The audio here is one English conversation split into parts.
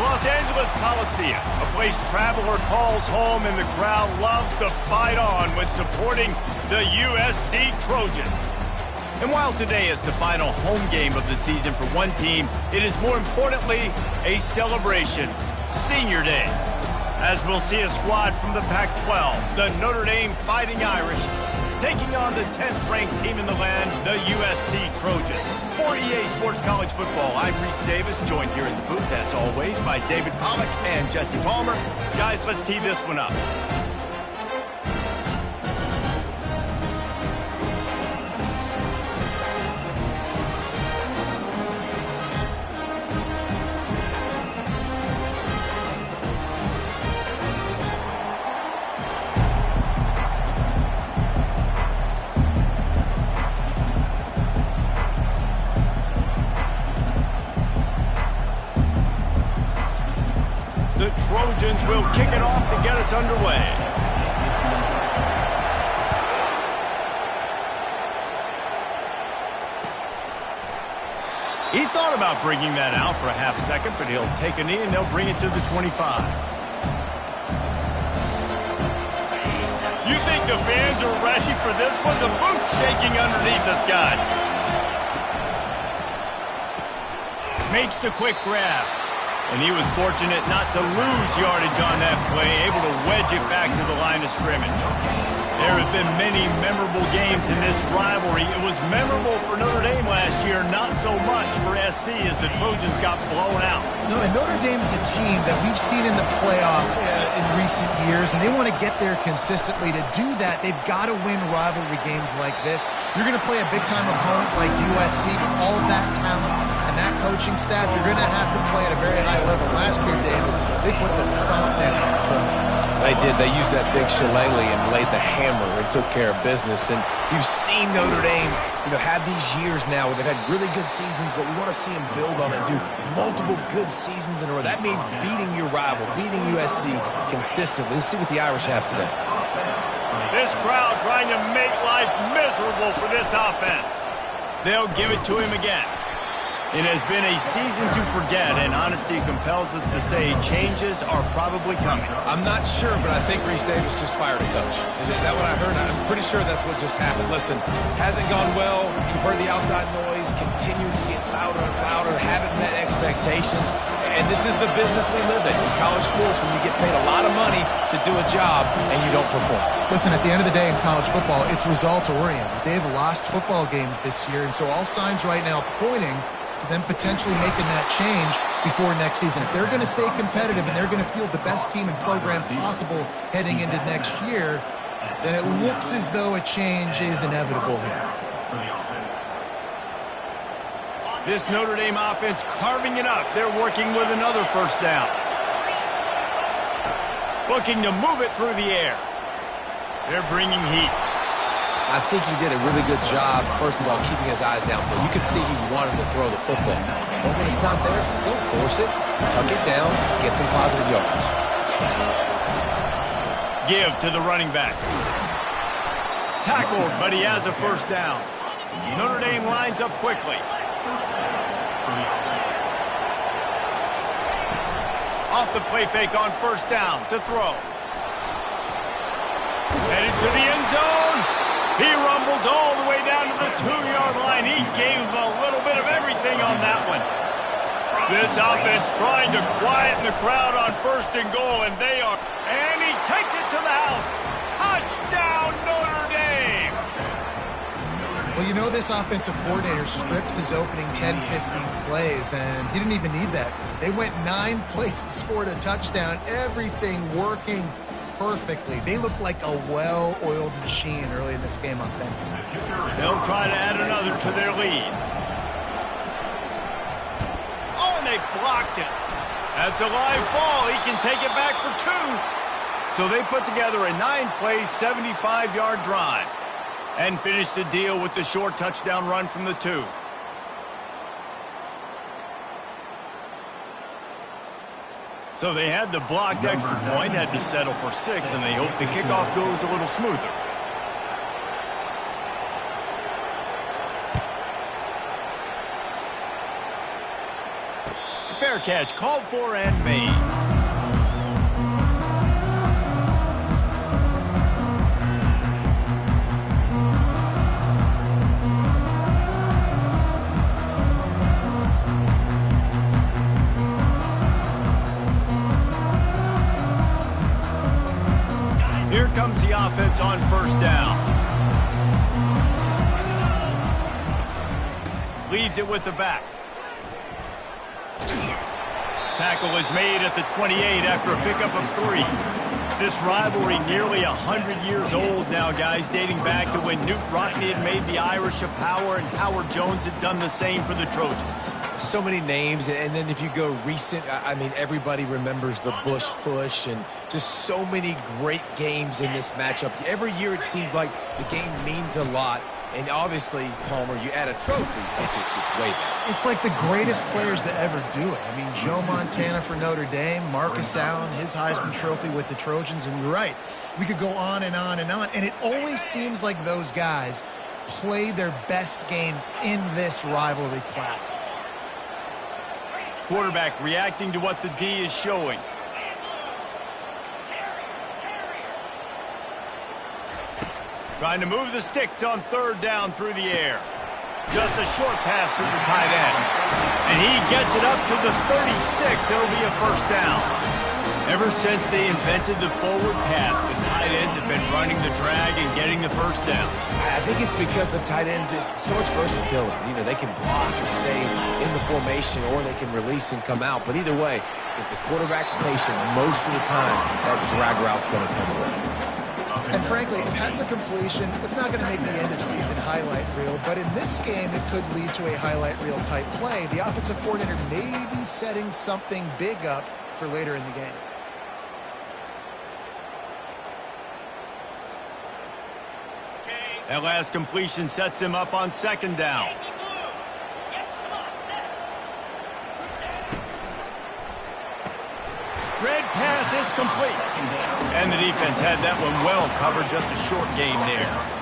The Los Angeles Coliseum, a place traveler calls home and the crowd loves to fight on when supporting the USC Trojans. And while today is the final home game of the season for one team, it is more importantly a celebration, Senior Day. As we'll see a squad from the Pac-12, the Notre Dame Fighting Irish, taking on the 10th-ranked team in the land, the USC Trojans. For EA Sports College Football, I'm Reese Davis, joined here in the booth, as always, by David Pollack and Jesse Palmer. Guys, let's tee this one up. The Trojans will kick it off to get us underway. He thought about bringing that out for a half second, but he'll take a knee and they'll bring it to the 25. You think the fans are ready for this one? The booth's shaking underneath us, guys. Makes the quick grab. And he was fortunate not to lose yardage on that play, able to wedge it back to the line of scrimmage. There have been many memorable games in this rivalry. It was memorable for Notre Dame last year, not so much for SC as the Trojans got blown out. No, and Notre Dame is a team that we've seen in the playoff in recent years, and they want to get there consistently. To do that, they've got to win rivalry games like this. You're going to play a big-time opponent like USC with all of that talent and that coaching staff. You're going to have to play at a very high level. Last year, David, they put the stomp down on the Trojans. They did. They used that big shillelagh and laid the hammer and took care of business. And you've seen Notre Dame, have these years now where they've had really good seasons, but we want to see them build on it and do multiple good seasons in a row. That means beating your rival, beating USC consistently. Let's see what the Irish have today. This crowd trying to make life miserable for this offense. They'll give it to him again. It has been a season to forget, and honesty compels us to say changes are probably coming. I'm not sure, but I think Reese Davis just fired a coach. Is that what I heard? I'm pretty sure that's what just happened. Listen, hasn't gone well. You've heard the outside noise. Continue to get louder and louder. Haven't met expectations. And this is the business we live in college sports, when you get paid a lot of money to do a job and you don't perform. Listen, at the end of the day in college football, it's results-oriented. They've lost football games this year, and so all signs right now pointing to them potentially making that change before next season. If they're going to stay competitive and they're going to field the best team and program possible heading into next year, then it looks as though a change is inevitable here. This Notre Dame offense carving it up. They're working with another first down. Looking to move it through the air. They're bringing heat. I think he did a really good job, first of all, keeping his eyes downfield. You could see he wanted to throw the football. But when it's not there, don't force it. Tuck it down, get some positive yards. Give to the running back. Tackled, but he has a first down. Notre Dame lines up quickly. Off the play fake on first down to throw. Headed to the end zone. He rumbles all the way down to the 2-yard line. He gave him a little bit of everything on that one. This offense trying to quieten the crowd on first and goal, and they are. And he takes it to the house. Touchdown, Notre Dame! Well, this offensive coordinator scripts his opening 10, 15 plays, and he didn't even need that. They went 9 plays and scored a touchdown. Everything working perfectly. They look like a well-oiled machine early in this game offensively. They'll try to add another to their lead. Oh, and they blocked it. That's a live ball. He can take it back for 2. So they put together a 9-play, 75-yard drive and finished the deal with the short touchdown run from the 2. So they had the blocked extra point, had to settle for 6, and they hope the kickoff goes a little smoother. Fair catch called for and made. Here comes the offense on first down. Leaves it with the back. Tackle is made at the 28 after a pickup of 3. This rivalry nearly 100 years old now, guys, dating back to when Newt Rockne had made the Irish a power and Howard Jones had done the same for the Trojans. So many names, and then if you go recent, I mean, everybody remembers the Bush push and just so many great games in this matchup. Every year it seems like the game means a lot, and obviously, Palmer, you add a trophy, it just gets way better. It's like the greatest players to ever do it. I mean, Joe Montana for Notre Dame, Marcus Allen, his Heisman Trophy with the Trojans, and you're right. We could go on and on and on, and it always seems like those guys play their best games in this rivalry classic. Quarterback reacting to what the D is showing. Trying to move the sticks on third down through the air. Just a short pass to the tight end. And he gets it up to the 36. It'll be a first down. Ever since they invented the forward pass, the tight ends have been running the drag and getting the first down. I think it's because the tight ends is so much versatility. You know, they can block and stay in the formation, or they can release and come out. But either way, if the quarterback's patient, most of the time, that drag route's going to come away. And frankly, if that's a completion, it's not going to make the end-of-season highlight reel. But in this game, it could lead to a highlight reel type play. The offensive coordinator may be setting something big up for later in the game. That last completion sets them up on second down. Red pass, it's complete. And the defense had that one well covered, just a short game there.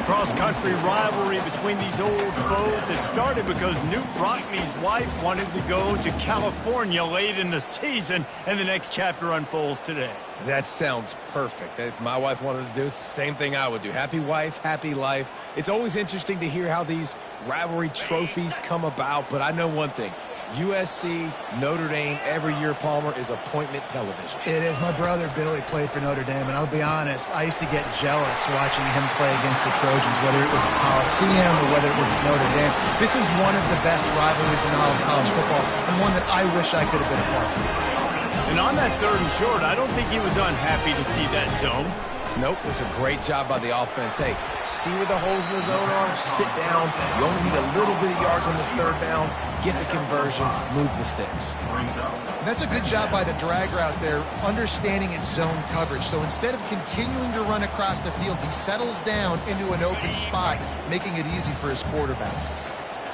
Cross-country rivalry between these old foes. It started because Newt Rockne's wife wanted to go to California late in the season, and the next chapter unfolds today. That sounds perfect. If my wife wanted to do it, it's the same thing I would do. Happy wife, happy life. It's always interesting to hear how these rivalry trophies come about, but I know one thing. USC, Notre Dame, every year, Palmer, is appointment television. It is. My brother Billy played for Notre Dame, and I'll be honest, I used to get jealous watching him play against the Trojans, whether it was at Coliseum or whether it was at Notre Dame. This is one of the best rivalries in all of college football, and one that I wish I could have been a part of. And on that third and short, I don't think he was unhappy to see that zone. Nope, it was a great job by the offense. Hey, see where the holes in the zone are? Sit down. You only need a little bit of yards on this third down. Get the conversion. Move the sticks. And that's a good job by the drag route there, understanding its zone coverage. So instead of continuing to run across the field, he settles down into an open spot, making it easy for his quarterback.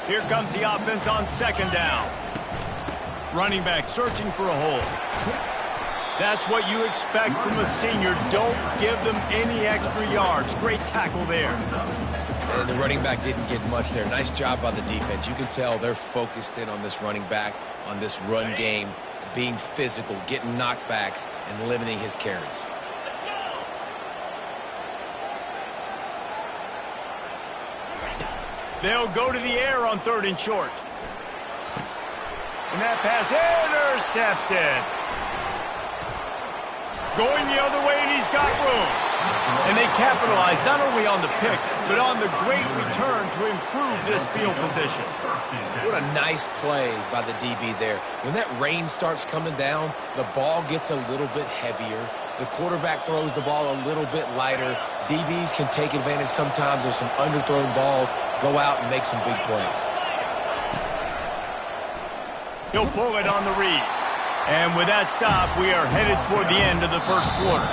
Here comes the offense on second down. Running back searching for a hole. That's what you expect from a senior. Don't give them any extra yards. Great tackle there. And the running back didn't get much there. Nice job by the defense. You can tell they're focused in on this running back, on this run game, being physical, getting knockbacks, and limiting his carries. They'll go to the air on third and short. And that pass intercepted. Going the other way, and he's got room. And they capitalize not only on the pick, but on the great return to improve this field position. What a nice play by the DB there. When that rain starts coming down, the ball gets a little bit heavier. The quarterback throws the ball a little bit lighter. DBs can take advantage sometimes of some underthrown balls, go out and make some big plays. He'll pull it on the read. And with that stop, we are headed toward the end of the first quarter.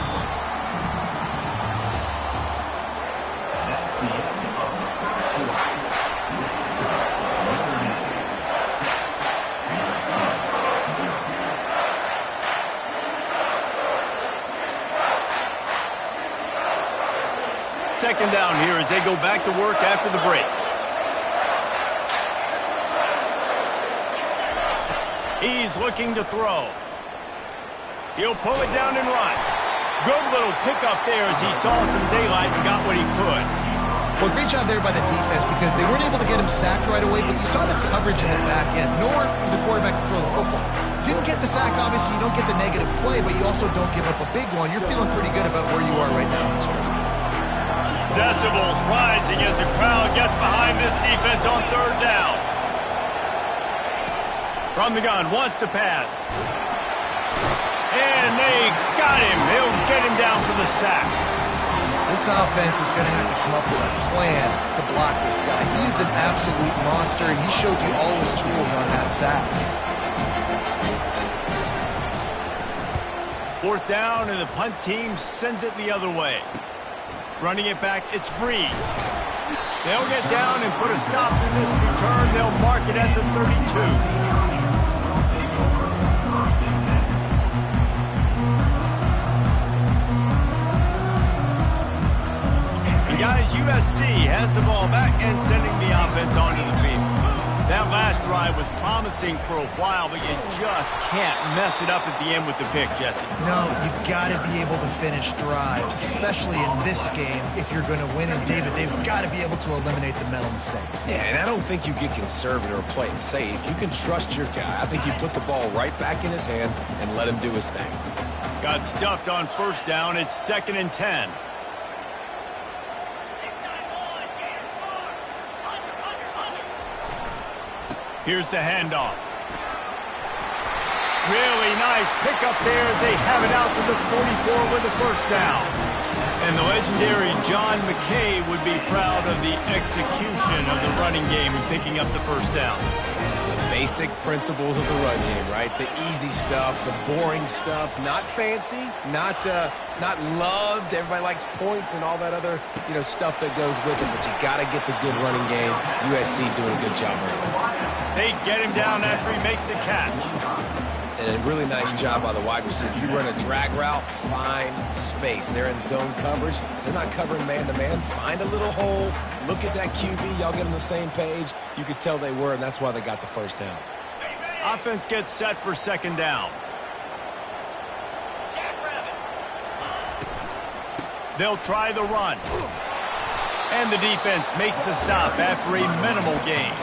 Second down here as they go back to work after the break. He's looking to throw. He'll pull it down and run. Good little pickup there as he saw some daylight and got what he could. Well, great job there by the defense because they weren't able to get him sacked right away, but you saw the coverage in the back end. Nowhere for the quarterback to throw the football. Didn't get the sack, obviously. You don't get the negative play, but you also don't give up a big one. You're feeling pretty good about where you are right now. Decibels rising as the crowd gets behind this defense on third down. From the gun, wants to pass. And they got him. They'll get him down for the sack. This offense is going to have to come up with a plan to block this guy. He is an absolute monster, and he showed you all his tools on that sack. Fourth down, and the punt team sends it the other way. Running it back, it's Breeze. They'll get down and put a stop to this return. They'll mark it at the 32. Guys, USC has the ball back and sending the offense onto the field. That last drive was promising for a while, but you just can't mess it up at the end with the pick, Jesse. No, you got to be able to finish drives, especially in this game if you're going to win. And, David, they've got to be able to eliminate the mental mistakes. Yeah, and I don't think you get conservative or play it safe. You can trust your guy. I think you put the ball right back in his hands and let him do his thing. Got stuffed on first down. It's 2nd and 10. Here's the handoff. Really nice pickup there as they have it out to the 44 with the first down. And the legendary John McKay would be proud of the execution of the running game and picking up the first down. The basic principles of the run game, right? The easy stuff, the boring stuff, not fancy, not loved. Everybody likes points and all that other, stuff that goes with it. But you got to get the good running game. USC doing a good job early. They get him down after he makes the catch. And a really nice job by the wide receiver. You run a drag route, find space. They're in zone coverage. They're not covering man-to-man. Find a little hole. Look at that QB. Y'all get on the same page. You could tell they were, and that's why they got the first down. Offense gets set for 2nd down. They'll try the run. And the defense makes the stop after a minimal gain.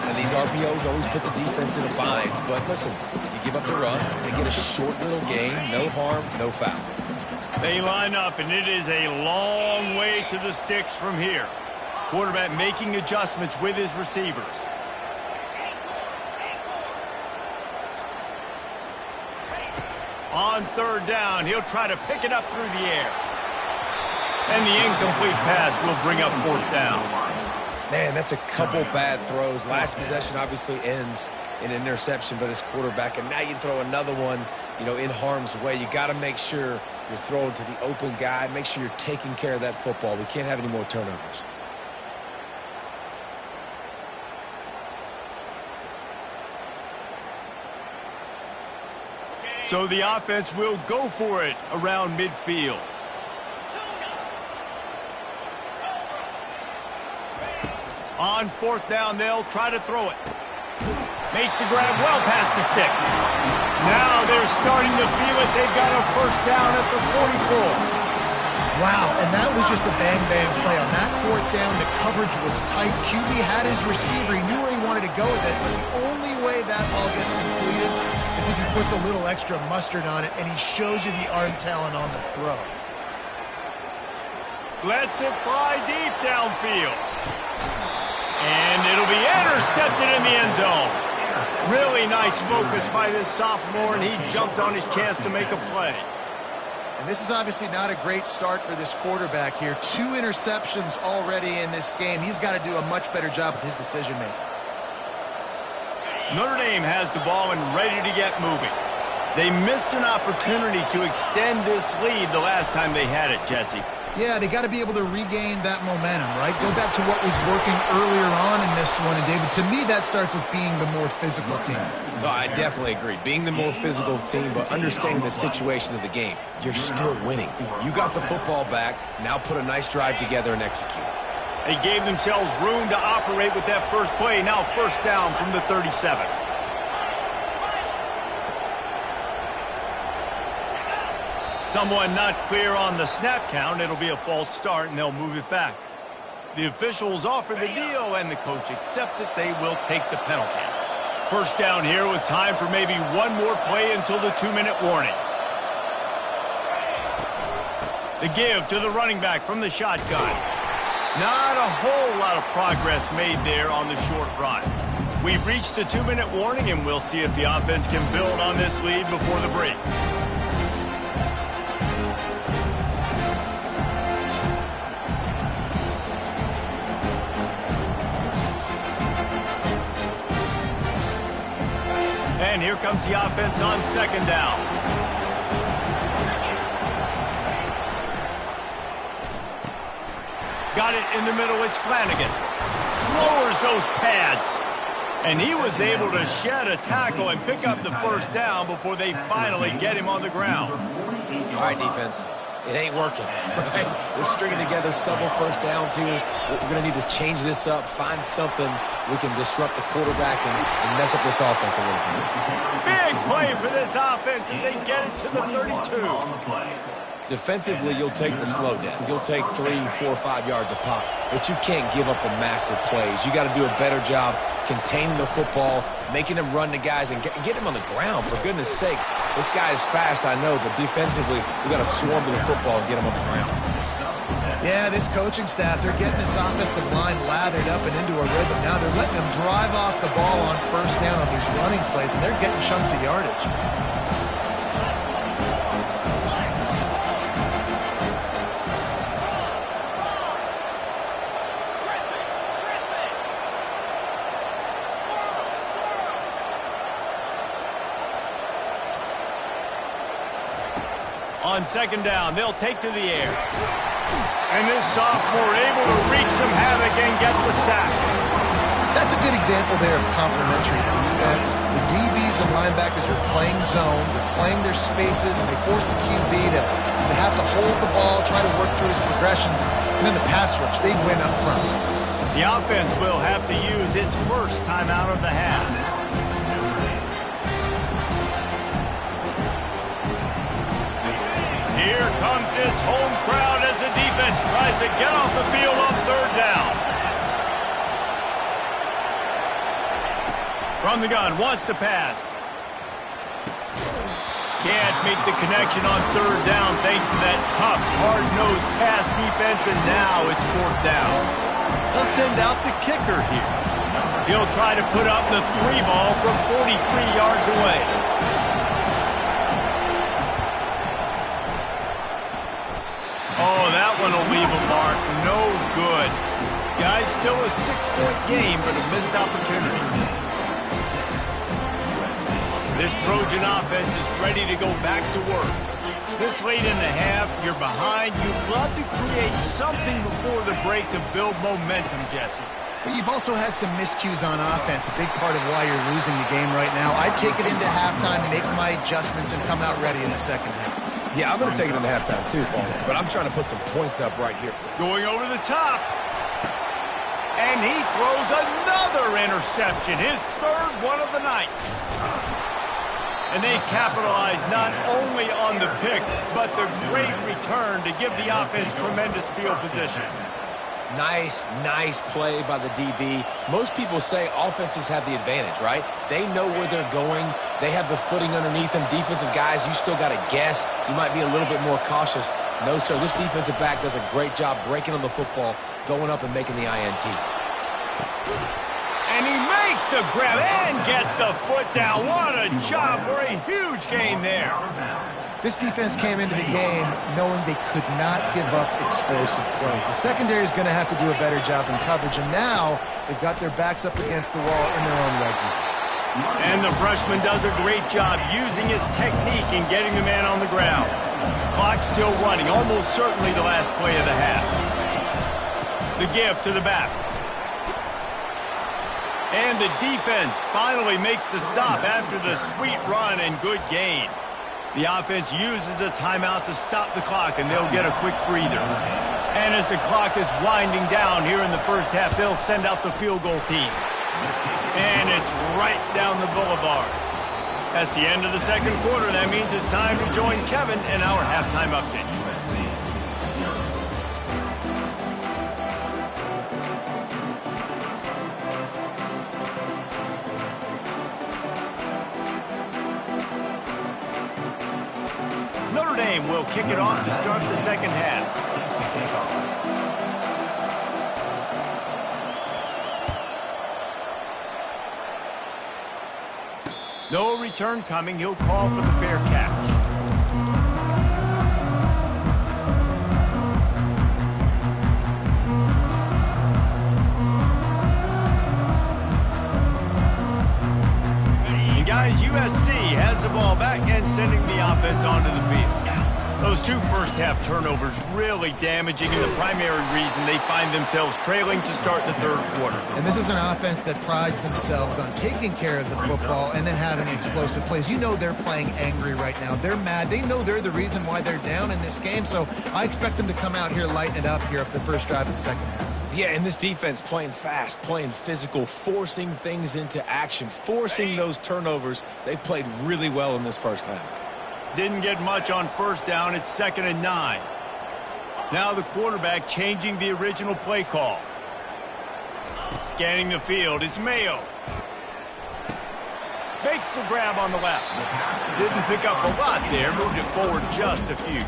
And these RPOs always put the defense in a bind. But listen, you give up the run, they get a short little gain, no harm, no foul. They line up, and it is a long way to the sticks from here. Quarterback making adjustments with his receivers. On third down, he'll try to pick it up through the air. And the incomplete pass will bring up 4th down. Man, that's a couple bad throws. Last possession obviously ends in an interception by this quarterback, and now you throw another one, in harm's way. You got to make sure you're throwing to the open guy. Make sure you're taking care of that football. We can't have any more turnovers. So the offense will go for it around midfield. On 4th down, they'll try to throw it. Makes the grab well past the stick. Now they're starting to feel it. They've got a first down at the 44. Wow, and that was just a bang-bang play. On that 4th down, the coverage was tight. QB had his receiver. He knew where he wanted to go with it. But the only way that ball gets completed is if he puts a little extra mustard on it, and he shows you the arm talent on the throw. Lets it fly deep downfield. And it'll be intercepted in the end zone. Really nice focus by this sophomore, and he jumped on his chance to make a play. And this is obviously not a great start for this quarterback here. 2 interceptions already in this game. He's got to do a much better job with his decision-making. Notre Dame has the ball and ready to get moving. They missed an opportunity to extend this lead the last time they had it, Jesse. Yeah, they got to be able to regain that momentum, right? Go back to what was working earlier on in this one. And, David, to me, that starts with being the more physical team. No, I definitely agree. Being the more physical team, but understanding the situation of the game. You're still winning. You got the football back. Now put a nice drive together and execute. They gave themselves room to operate with that first play. Now 1st down from the 37. someone not clear on the snap count, it'll be a false start, and they'll move it back. The officials offer the deal, and the coach accepts it. They will take the penalty. First down here with time for maybe one more play until the 2-minute warning. The give to the running back from the shotgun. Not a whole lot of progress made there on the short run. We've reached the 2-minute warning, and we'll see if the offense can build on this lead before the break. And here comes the offense on second down. Got it in the middle, it's Flanagan. Lowers those pads. And he was able to shed a tackle and pick up the first down before they finally get him on the ground. All right, defense. It ain't working, right? We're stringing together several first downs here. We're going to need to change this up, find something we can disrupt the quarterback and mess up this offense a little bit. Big play for this offense, and they get it to the 32. Defensively, you'll take the slow down. You'll take 3, 4, 5 yards a pop, but you can't give up the massive plays. You got to do a better job containing the football, making them run the guys, and get him on the ground, for goodness sakes. This guy is fast, I know, but defensively, we got to swarm to the football and get him on the ground. Yeah, this coaching staff, they're getting this offensive line lathered up and into a rhythm. Now they're letting them drive off the ball on first down on these running plays, and they're getting chunks of yardage. On second down, they'll take to the air. And this sophomore able to wreak some havoc and get the sack. That's a good example there of complementary defense. The DBs and linebackers are playing zone, they're playing their spaces, and they force the QB to have to hold the ball, try to work through his progressions, and then the pass rush, they win up front. The offense will have to use its first timeout of the half. Here comes this home crowd as the defense tries to get off the field on third down. From the gun, wants to pass. Can't make the connection on third down thanks to that tough, hard-nosed pass defense, and now it's fourth down. They'll send out the kicker here. He'll try to put up the 3 ball from 43 yards away. Oh, that one will leave a mark. No good. Guys, still a 6-point game, but a missed opportunity. This Trojan offense is ready to go back to work. This late in the half, you're behind. You'd love to create something before the break to build momentum, Jesse. But you've also had some miscues on offense, a big part of why you're losing the game right now. I'd take it into halftime, make my adjustments, and come out ready in the second half. Yeah, I'm going to take it into halftime too, Paul, but I'm trying to put some points up right here. Going over the top. And he throws another interception, his third one of the night. And they capitalize not only on the pick, but the great return to give the offense tremendous field position. Nice play by the DB. Most people say offenses have the advantage, right? They know where they're going. They have the footing underneath them. Defensive guys, you still got to guess. You might be a little bit more cautious. No, sir, this defensive back does a great job breaking on the football, going up and making the INT. And he makes the grab and gets the foot down. What a job for a huge gain there. This defense came into the game knowing they could not give up explosive plays. The secondary is going to have to do a better job in coverage, and now they've got their backs up against the wall in their own red zone. And the freshman does a great job using his technique and getting the man on the ground. Clock still running, almost certainly the last play of the half. The give to the back. And the defense finally makes the stop after the sweet run and good gain. The offense uses a timeout to stop the clock, and they'll get a quick breather. And as the clock is winding down here in the first half, they'll send out the field goal team. And it's right down the boulevard. That's the end of the second quarter. That means it's time to join Kevin in our halftime update. Notre Dame will kick it off to start the second half. No return coming. He'll call for the fair catch. And guys, USC has the ball back and sending the offense onto the field. Those two first-half turnovers really damaging, and the primary reason they find themselves trailing to start the third quarter. And this is an offense that prides themselves on taking care of the football and then having explosive plays. You know they're playing angry right now. They're mad. They know they're the reason why they're down in this game, so I expect them to come out here, lighten it up here after the first drive of the second half. Yeah, and this defense playing fast, playing physical, forcing things into action, forcing those turnovers. They've played really well in this first half. Didn't get much on first down. It's 2nd and 9. Now the quarterback changing the original play call. Scanning the field. It's Mayo. Makes the grab on the left. Didn't pick up a lot there. Moved it forward just a few.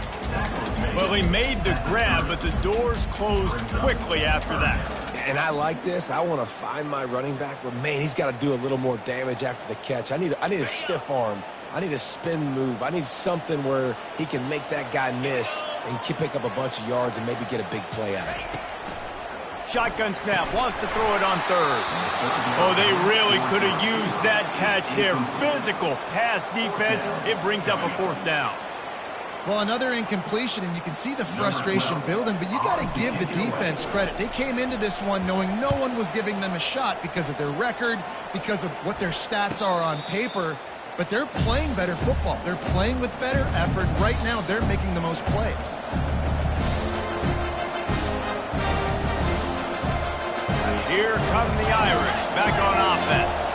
Well, he made the grab, but the doors closed quickly after that. And I like this. I want to find my running back, but, man, he's got to do a little more damage after the catch. I need a stiff arm. I need a spin move. I need something where he can make that guy miss and pick up a bunch of yards and maybe get a big play out of it. Shotgun snap. Wants to throw it on third. Oh, they really could have used that catch there. Physical pass defense. It brings up a fourth down. Well, another incompletion, and you can see the frustration building, but you got to give the defense credit. They came into this one knowing no one was giving them a shot because of their record, because of what their stats are on paper, but they're playing better football. They're playing with better effort, and right now they're making the most plays. Here come the Irish back on offense.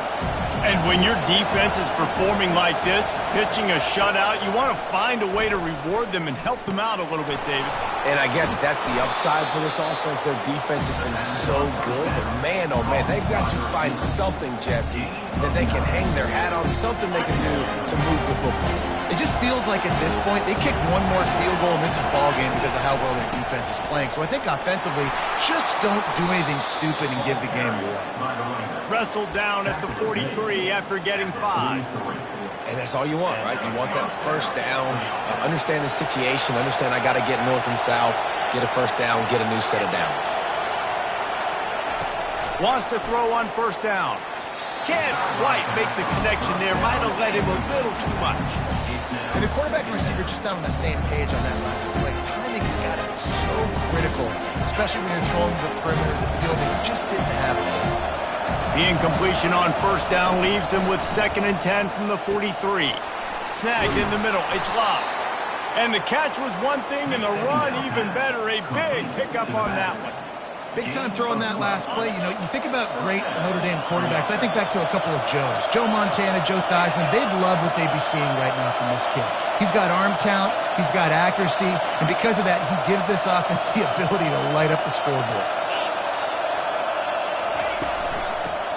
And when your defense is performing like this, pitching a shutout, you want to find a way to reward them and help them out a little bit, David. And I guess that's the upside for this offense. Their defense has been so good. But man, oh man, they've got to find something, Jesse, that they can hang their hat on, something they can do to move the football. It just feels like at this point, they kick one more field goal and miss this ball game because of how well their defense is playing. So I think offensively, just don't do anything stupid and give the game away. Wrestled down at the 43 after getting 5. And that's all you want, right? You want that first down, understand the situation, understand I got to get north and south, get a first down, get a new set of downs. Wants to throw on first down. Can't quite make the connection there. Might have led him a little too much. And the quarterback and receiver just not on the same page on that last play. Timing has got to be so critical, especially when you're throwing the perimeter of the field. They just didn't have it. The incompletion on first down leaves him with 2nd and 10 from the 43. Snagged in the middle. It's locked. And the catch was one thing, and the run even better. A big pickup on that one. Big time throw on that last play. You know, you think about great Notre Dame quarterbacks. I think back to a couple of Joes. Joe Montana, Joe Theismann. They'd love what they'd be seeing right now from this kid. He's got arm talent. He's got accuracy. And because of that, he gives this offense the ability to light up the scoreboard.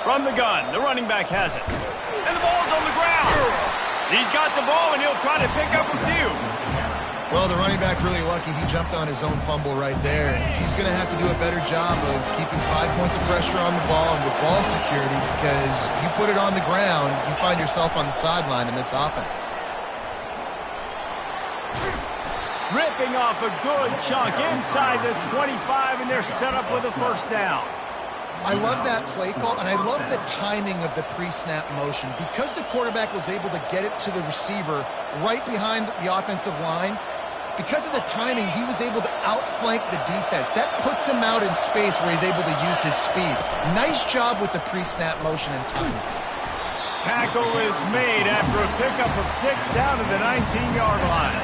From the gun, the running back has it. And the ball's on the ground. He's got the ball, and he'll try to pick up a few. Well, the running back really lucky. He jumped on his own fumble right there. And he's going to have to do a better job of keeping 5 points of pressure on the ball and with ball security, because you put it on the ground, you find yourself on the sideline in this offense. Ripping off a good chunk inside the 25, and they're set up with a first down. I love that play call, and I love the timing of the pre-snap motion. Because the quarterback was able to get it to the receiver right behind the offensive line, because of the timing, he was able to outflank the defense. That puts him out in space where he's able to use his speed. Nice job with the pre-snap motion and timing. Tackle is made after a pickup of 6 down to the 19-yard line.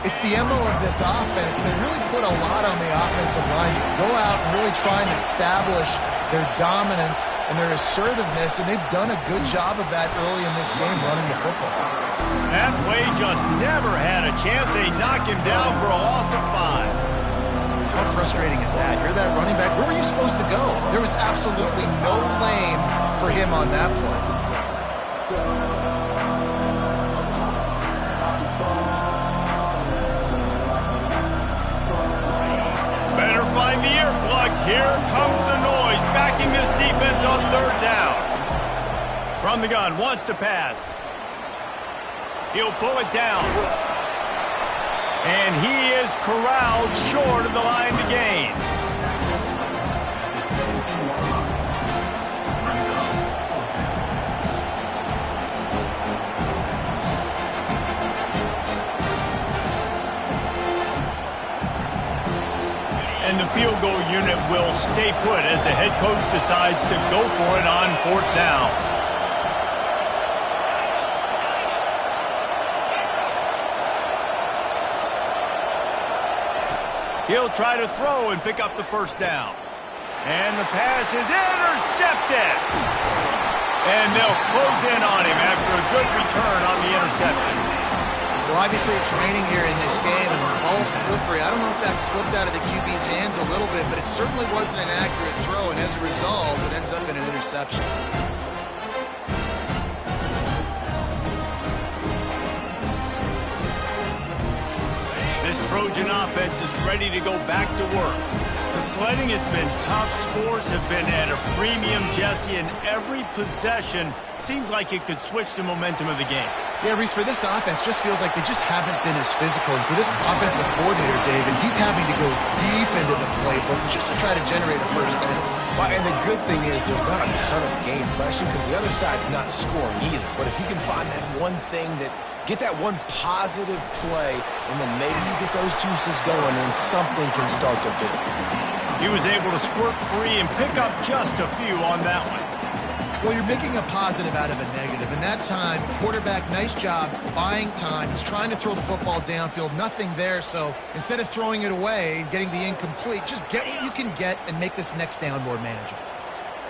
It's the MO of this offense. They really put a lot on the offensive line to go out and really try and establish their dominance, and their assertiveness, and they've done a good job of that early in this game running the football. That play just never had a chance. They knock him down for a loss of 5. How frustrating is that? You're that running back. Where were you supposed to go? There was absolutely no lane for him on that play. Better find the earplugs. Here comes the noise, backing this defense on 3rd down. From the gun, wants to pass. He'll pull it down. And he is corralled short of the line to gain. And the field goal unit will stay put as the head coach decides to go for it on 4th down. He'll try to throw and pick up the 1st down. And the pass is intercepted. And they'll close in on him after a good return on the interception. Well, obviously it's raining here in this game, and the ball's slippery. I don't know if that slipped out of the QB's hands a little bit, but it certainly wasn't an accurate throw, and as a result, it ends up in an interception. Trojan offense is ready to go back to work. The sledding has been tough. Scores have been at a premium, Jesse, and every possession seems like it could switch the momentum of the game. Yeah, Reese, for this offense, just feels like they just haven't been as physical. And for this offensive coordinator, David, he's having to go deep into the playbook just to try to generate a 1st down. Well, and the good thing is there's not a ton of game pressure because the other side's not scoring either. But if you can find that one thing get that one positive play, and then maybe you get those juices going and something can start to build. He was able to squirt free and pick up just a few on that one. Well, you're making a positive out of a negative. And that time, quarterback, nice job buying time. He's trying to throw the football downfield. Nothing there. So instead of throwing it away and getting the incomplete, just get what you can get and make this next down more manageable.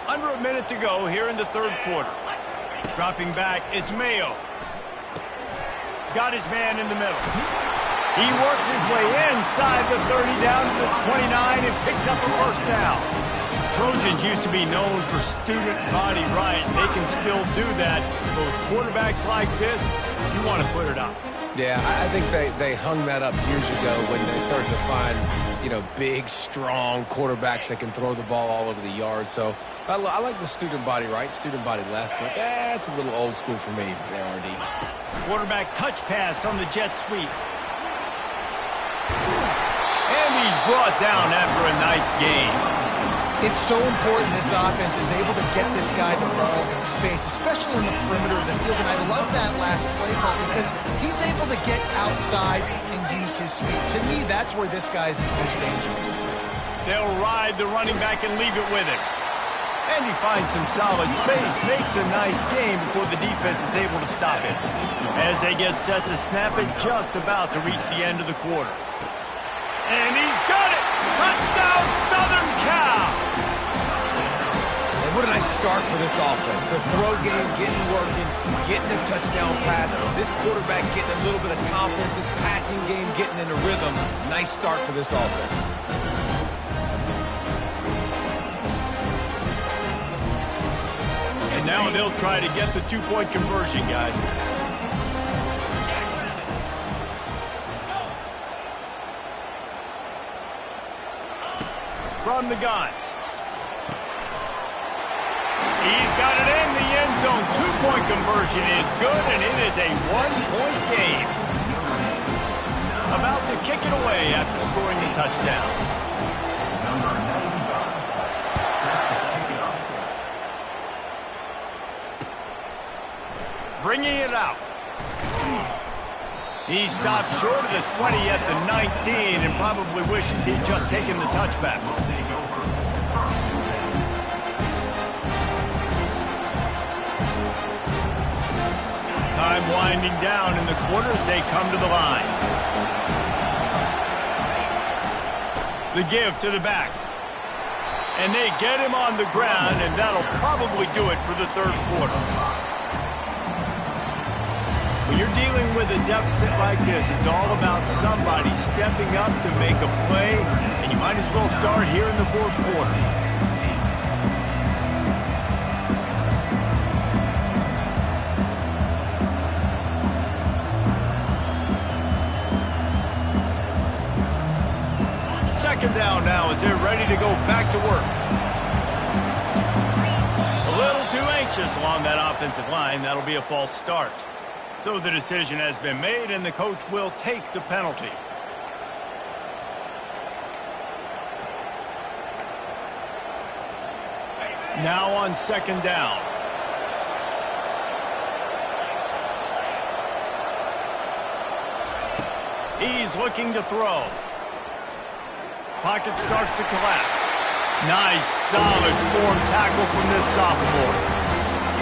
Under a minute to go here in the 3rd quarter. Dropping back, it's Mayo. Got his man in the middle. He works his way inside the 30 down to the 29 and picks up a 1st down. Trojans used to be known for student body right. They can still do that. But with quarterbacks like this, you want to put it up. Yeah, I think they hung that up years ago when they started to find, big, strong quarterbacks that can throw the ball all over the yard. So I like the student body right, student body left, but that's a little old school for me there, RD. Quarterback touch pass on the jet sweep. And he's brought down after a nice game. It's so important this offense is able to get this guy the ball in space, especially in the perimeter of the field. And I love that last play call because he's able to get outside and use his speed. To me, that's where this guy is most dangerous. They'll ride the running back and leave it with him. And he finds some solid space, makes a nice game before the defense is able to stop it. As they get set to snap it, just about to reach the end of the quarter. And he's got it! Touchdown, Southern Cal! And what a nice start for this offense. The throw game getting working, getting the touchdown pass. This quarterback getting a little bit of confidence. This passing game getting in a rhythm. Nice start for this offense. And now they'll try to get the 2-point conversion, guys. From the gun. He's got it in the end zone. 2-point conversion is good, and it is a 1-point game. About to kick it away after scoring the touchdown. Bringing it out. He stopped short of the 20 at the 19 and probably wishes he'd just taken the touchback. Time winding down in the quarter as they come to the line. The give to the back. And they get him on the ground, and that'll probably do it for the third quarter. When you're dealing with a deficit like this, it's all about somebody stepping up to make a play, and you might as well start here in the fourth quarter. Second down now as they're ready to go back to work. A little too anxious along that offensive line. That'll be a false start. So the decision has been made, and the coach will take the penalty. Now on second down. He's looking to throw. Pocket starts to collapse. Nice, solid form tackle from this sophomore.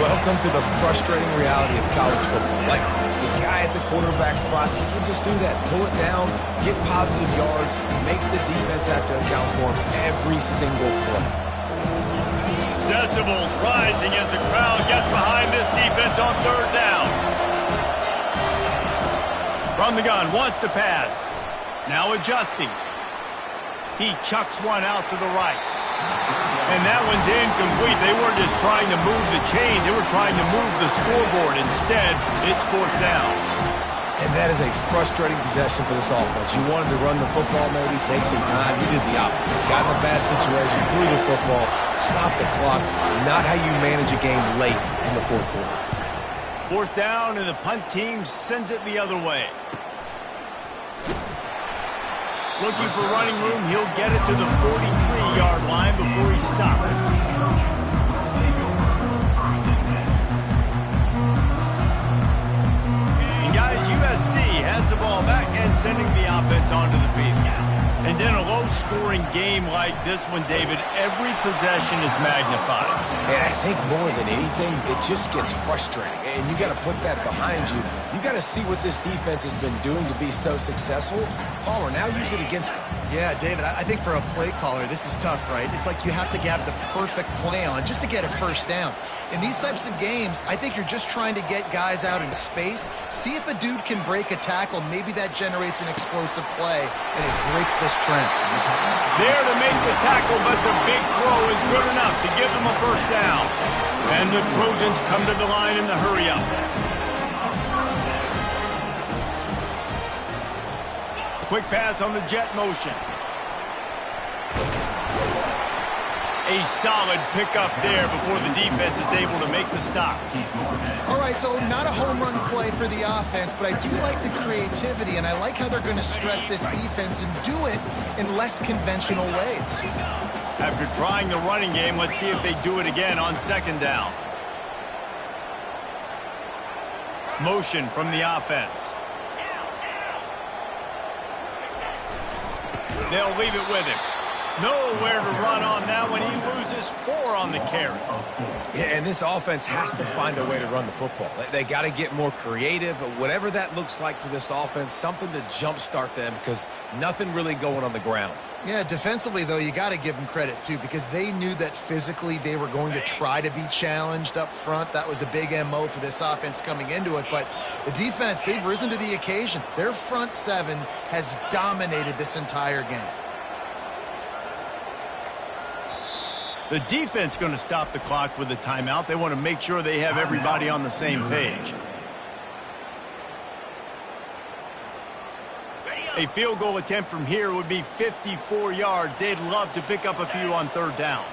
Welcome to the frustrating reality of college football. Like, the guy at the quarterback spot, he can just do that. Pull it down, get positive yards, makes the defense have to account for him every single play. Decibels rising as the crowd gets behind this defense on third down. From the gun, wants to pass. Now adjusting. He chucks one out to the right. And that one's incomplete. They weren't just trying to move the chains. They were trying to move the scoreboard. Instead, it's fourth down. And that is a frustrating possession for this offense. You wanted to run the football, maybe take some time. You did the opposite. Got in a bad situation, threw the football, stopped the clock. Not how you manage a game late in the fourth quarter. Fourth down, and the punt team sends it the other way. Looking for running room, he'll get it to the 43-yard line before he stops. And guys, USC has the ball back and sending the offense onto the field. And then a low-scoring game like this one, David, every possession is magnified. And I think more than anything, it just gets frustrating. And you got to put that behind you. You got to see what this defense has been doing to be so successful. Palmer, now use it against them. Yeah, David, I think for a play caller, this is tough, right? It's like you have to have the perfect play on just to get a first down. In these types of games, I think you're just trying to get guys out in space, see if a dude can break a tackle. Maybe that generates an explosive play, and it breaks this trend. There to make the tackle, but the big throw is good enough to give them a first down. And the Trojans come to the line in the hurry-up. Quick pass on the jet motion. A solid pickup there before the defense is able to make the stop. All right, so not a home run play for the offense, but I do like the creativity, and I like how they're going to stress this defense and do it in less conventional ways. After trying the running game, let's see if they do it again on second down. Motion from the offense. They'll leave it with him. Nowhere to run on that one. He loses 4 on the carry. Yeah, and this offense has to find a way to run the football. They got to get more creative, but whatever that looks like for this offense, something to jumpstart them because nothing really going on the ground. Yeah, defensively, though, you got to give them credit, too, because they knew that physically they were going to try to be challenged up front. That was a big MO for this offense coming into it. But the defense, they've risen to the occasion. Their front seven has dominated this entire game. The defense going to stop the clock with a timeout. They want to make sure they have everybody on the same page. A field goal attempt from here would be 54 yards. They'd love to pick up a few on third down.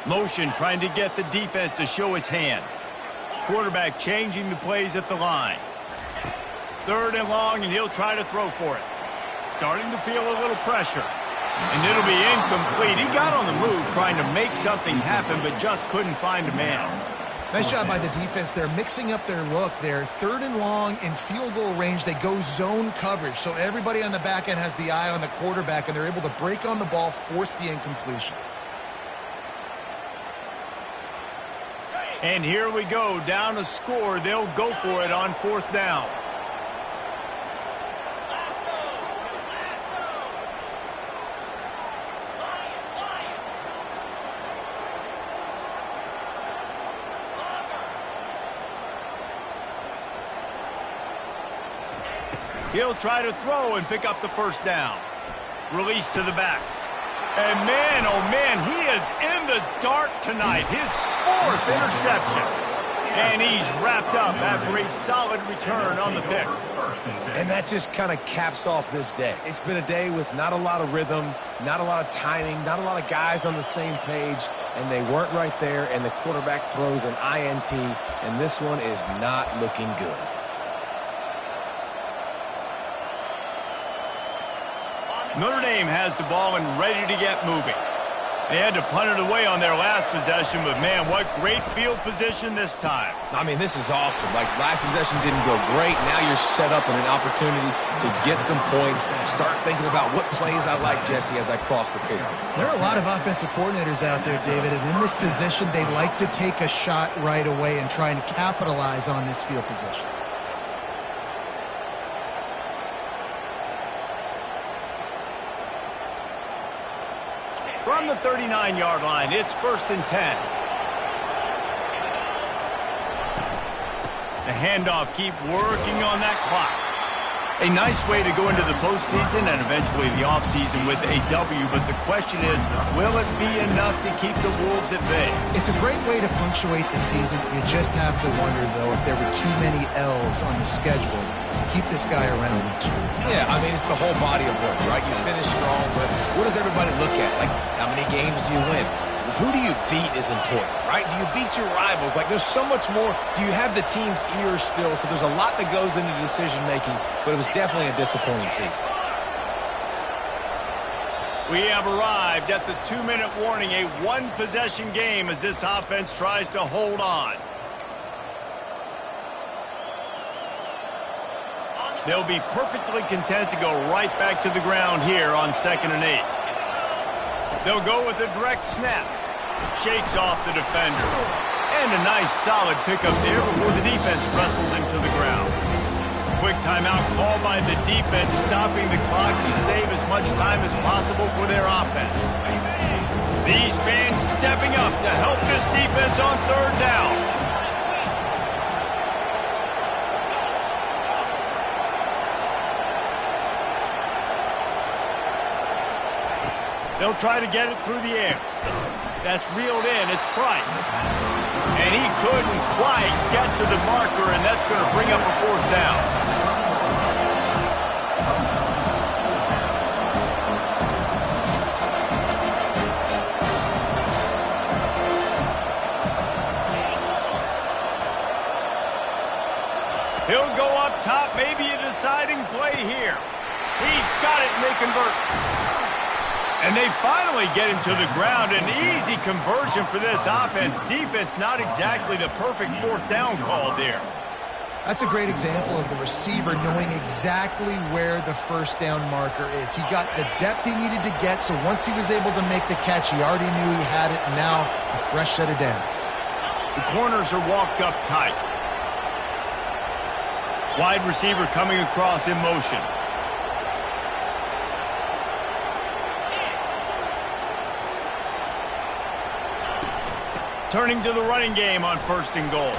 Motion trying to get the defense to show his hand. Quarterback changing the plays at the line. Third and long, and he'll try to throw for it. Starting to feel a little pressure. And it'll be incomplete. He got on the move trying to make something happen, but just couldn't find a man. Nice job by the defense. They're mixing up their look there. Third and long in field goal range. They go zone coverage. So everybody on the back end has the eye on the quarterback, and they're able to break on the ball, force the incompletion. And here we go. Down a score. They'll go for it on fourth down. He'll try to throw and pick up the first down. Release to the back. And man, oh man, he is in the dark tonight. His 4th interception. And he's wrapped up after a solid return on the pick. And that just kind of caps off this day. It's been a day with not a lot of rhythm, not a lot of timing, not a lot of guys on the same page, and they weren't right there, and the quarterback throws an INT, and this one is not looking good. Notre Dame has the ball and ready to get moving. They had to punt it away on their last possession, but man, what great field position this time. I mean, this is awesome. Like, last possession didn't go great. Now you're set up in an opportunity to get some points. Start thinking about what plays I like, Jesse, as I cross the 50. There are a lot of offensive coordinators out there, David, and in this position, they like to take a shot right away and try and capitalize on this field position. From the 39-yard line, it's 1st and 10. The handoff, keep working on that clock. A nice way to go into the postseason and eventually the offseason with a W, but the question is, will it be enough to keep the Wolves at bay? It's a great way to punctuate the season. You just have to wonder, though, if there were too many L's on the schedule to keep this guy around each year. Yeah, I mean, it's the whole body of work, right? You finish strong, but what does everybody look at? Like, how many games do you win? Who do you beat is important, right? Do you beat your rivals? Like, there's so much more. Do you have the team's ears still? So there's a lot that goes into decision-making, but it was definitely a disappointing season. We have arrived at the 2-minute warning, a one-possession game as this offense tries to hold on. They'll be perfectly content to go right back to the ground here on 2nd and 8. They'll go with a direct snap. Shakes off the defender. And a nice solid pickup there before the defense wrestles him to the ground. Quick timeout called by the defense, stopping the clock to save as much time as possible for their offense. These fans stepping up to help this defense on 3rd down. They'll try to get it through the air. That's reeled in. It's Price. And he couldn't quite get to the marker, and that's going to bring up a 4th down. He'll go up top, maybe a deciding play here. He's got it, and they convert. And they finally get him to the ground. An easy conversion for this offense. Defense not exactly the perfect 4th down call there. That's a great example of the receiver knowing exactly where the 1st down marker is. He got the depth he needed to get, so once he was able to make the catch, he already knew he had it, and now a fresh set of downs. The corners are walked up tight. Wide receiver coming across in motion. Turning to the running game on 1st and goal.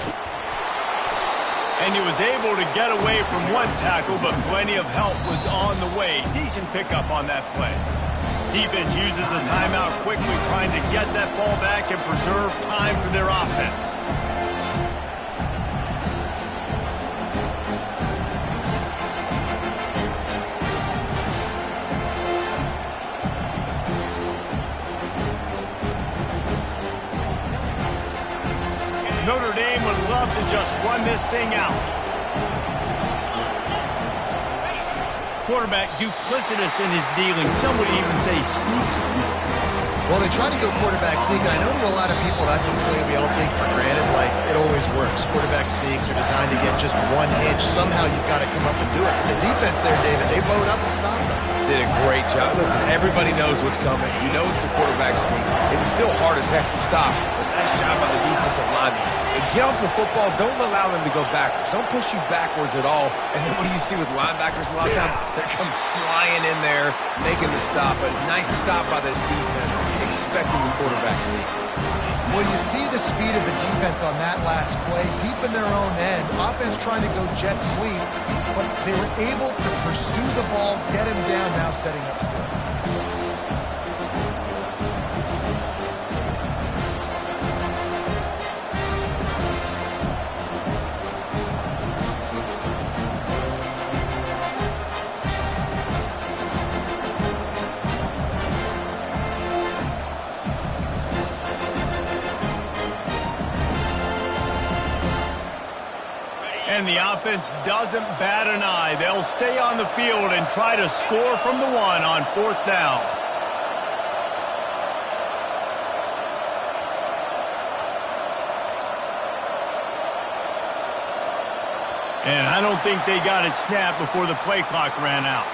And he was able to get away from one tackle, but plenty of help was on the way. Decent pickup on that play. Defense uses a timeout quickly, trying to get that ball back and preserve time for their offense. Notre Dame would love to just run this thing out. Quarterback duplicitous in his dealing. Some would even say sneaky. Well, they try to go quarterback sneak, and I know to a lot of people that's a play we all take for granted, like it always works. Quarterback sneaks are designed to get just 1 inch. Somehow you've got to come up and do it. But the defense there, David, they bowed up and stopped them. Did a great job. Listen, everybody knows what's coming. You know it's a quarterback sneak. It's still hard as heck to stop. But nice job by the defensive lineman. And get off the football. Don't allow them to go backwards. Don't push you backwards at all. And then what do you see with linebackers a lot of times? They come flying in there, making the stop. A nice stop by this defense, expecting the quarterback sneak. Well, you see the speed of the defense on that last play, deep in their own end. Offense trying to go jet sweep, but they were able to pursue the ball, get him down, now setting up for it. And the offense doesn't bat an eye. They'll stay on the field and try to score from the 1 on 4th down. And I don't think they got it snapped before the play clock ran out.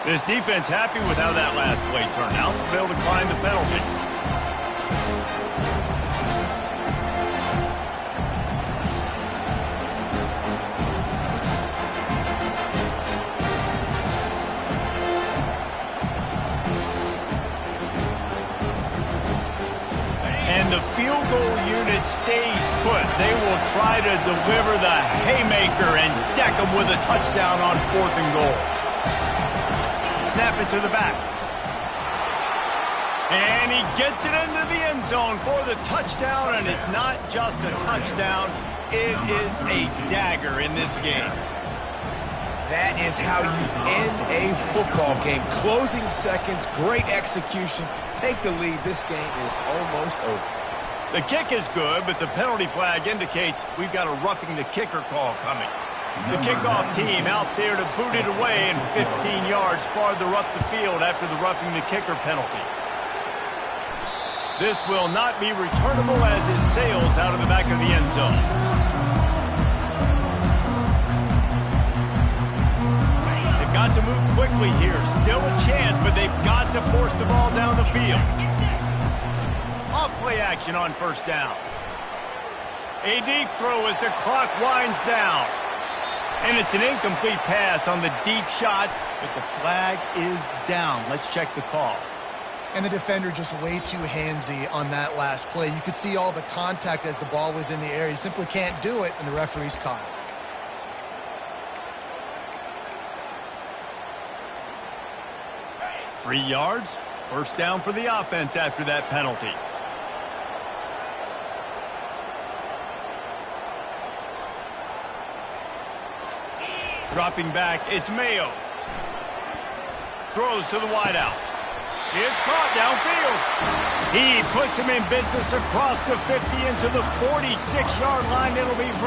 This defense happy with how that last play turned out, so they'll decline the penalty. And the field goal unit stays put. They will try to deliver the haymaker and deck them with a touchdown on 4th and goal. Snap it to the back. And he gets it into the end zone for the touchdown, and it's not just a touchdown, it is a dagger in this game. That is how you end a football game. Closing seconds, great execution. Take the lead. This game is almost over. The kick is good, but the penalty flag indicates we've got a roughing the kicker call coming. The kickoff team out there to boot it away and 15 yards farther up the field after the roughing the kicker penalty. This will not be returnable as it sails out of the back of the end zone. They've got to move quickly here. Still a chance, but they've got to force the ball down the field. Off play action on 1st down. A deep throw as the clock winds down. And it's an incomplete pass on the deep shot, but the flag is down. Let's check the call. And the defender just way too handsy on that last play. You could see all the contact as the ball was in the air. He simply can't do it, and the referee's caught it. Free yards, 1st down for the offense after that penalty. Dropping back, it's Mayo. Throws to the wideout. It's caught downfield. He puts him in business across the 50 into the 46-yard line. It'll be